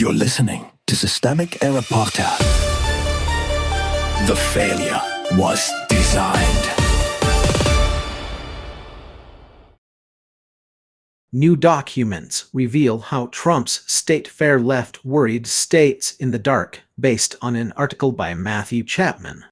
You're listening to Systemic Error Podcast. The failure was designed. New documents reveal how Trump's state fair left worried states in the dark, based on an article by Matthew Chapman.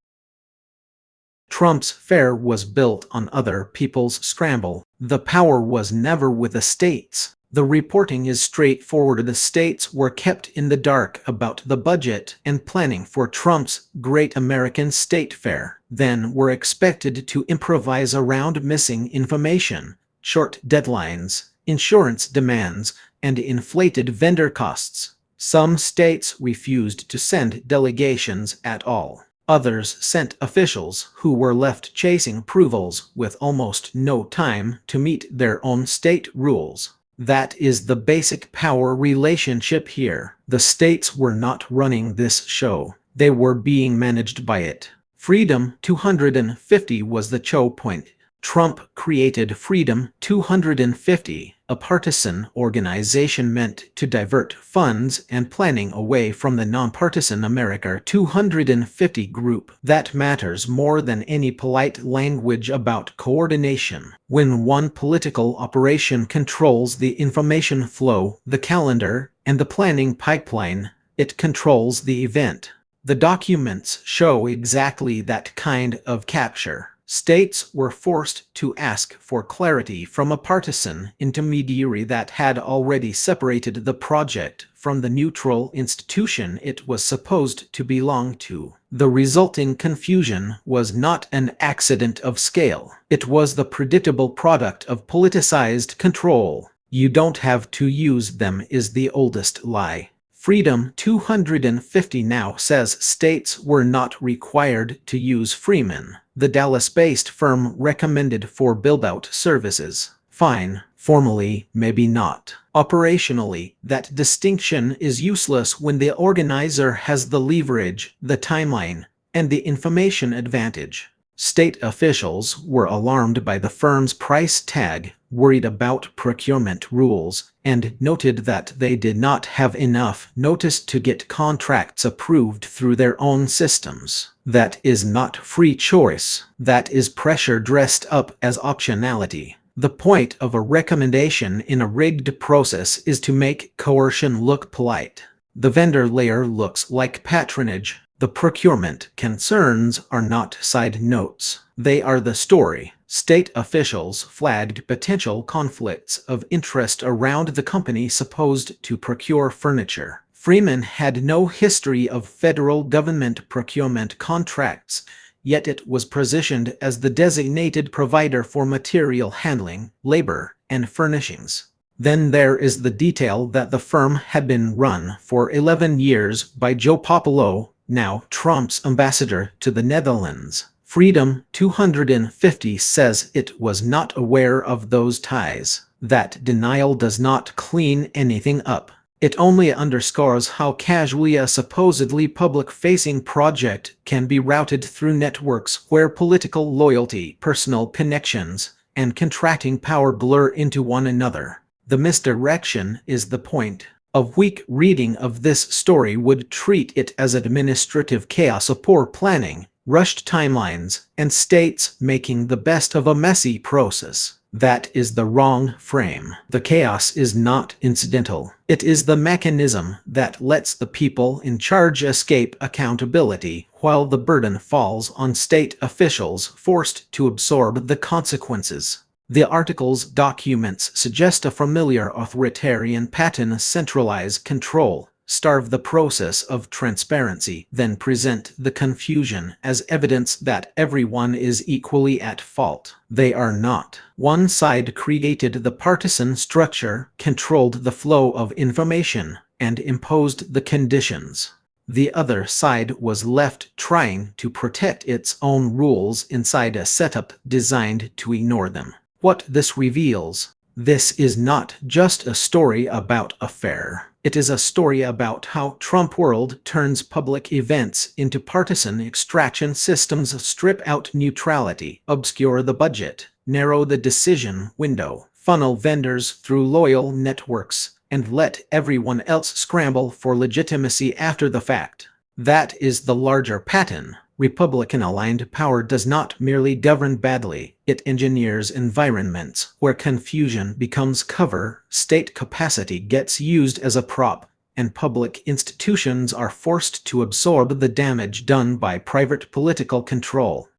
Trump's fair was built on other people's scramble. The power was never with the states. The reporting is straightforward. The states were kept in the dark about the budget and planning for Trump's Great American State Fair, then were expected to improvise around missing information, short deadlines, insurance demands, and inflated vendor costs. Some states refused to send delegations at all. Others sent officials who were left chasing approvals with almost no time to meet their own state rules. That is the basic power relationship here. The states were not running this show. They were being managed by it. Freedom 250 was the chokepoint. Trump created Freedom 250, a partisan organization meant to divert funds and planning away from the nonpartisan America 250 group. That matters more than any polite language about coordination. When one political operation controls the information flow, the calendar, and the planning pipeline, it controls the event. The documents show exactly that kind of capture. States were forced to ask for clarity from a partisan intermediary that had already separated the project from the neutral institution it was supposed to belong to. The resulting confusion was not an accident of scale. It was the predictable product of politicized control. You don't have to use them is the oldest lie. Freedom 250 now says states were not required to use Freeman, the Dallas-based firm recommended for build-out services. Fine, formally, maybe not. Operationally, that distinction is useless when the organizer has the leverage, the timeline, and the information advantage. State officials were alarmed by the firm's price tag, worried about procurement rules, and noted that they did not have enough notice to get contracts approved through their own systems. That is not free choice. That is pressure dressed up as optionality. The point of a recommendation in a rigged process is to make coercion look polite. The vendor layer looks like patronage. The procurement concerns are not side notes. They are the story. State officials flagged potential conflicts of interest around the company supposed to procure furniture. Freeman had no history of federal government procurement contracts, yet it was positioned as the designated provider for material handling, labor, and furnishings. Then there is the detail that the firm had been run for 11 years by Joe Popolo, now Trump's ambassador to the Netherlands. Freedom 250 says it was not aware of those ties. That denial does not clean anything up. It only underscores how casually a supposedly public-facing project can be routed through networks where political loyalty, personal connections, and contracting power blur into one another. The misdirection is the point. A weak reading of this story would treat it as administrative chaos of poor planning, rushed timelines, and states making the best of a messy process. That is the wrong frame. The chaos is not incidental. It is the mechanism that lets the people in charge escape accountability, while the burden falls on state officials forced to absorb the consequences. The article's documents suggest a familiar authoritarian pattern: centralize control, starve the process of transparency, then present the confusion as evidence that everyone is equally at fault. They are not. One side created the partisan structure, controlled the flow of information, and imposed the conditions. The other side was left trying to protect its own rules inside a setup designed to ignore them. What this reveals: this is not just a story about a fair. It is a story about how Trump world turns public events into partisan extraction systems, strip out neutrality, obscure the budget, narrow the decision window, funnel vendors through loyal networks, and let everyone else scramble for legitimacy after the fact. That is the larger pattern. Republican-aligned power does not merely govern badly, it engineers environments where confusion becomes cover, state capacity gets used as a prop, and public institutions are forced to absorb the damage done by private political control.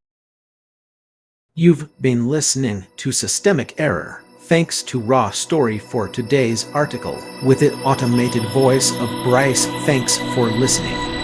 You've been listening to Systemic Error. Thanks to Raw Story for today's article. With it automated voice of Bryce, thanks for listening.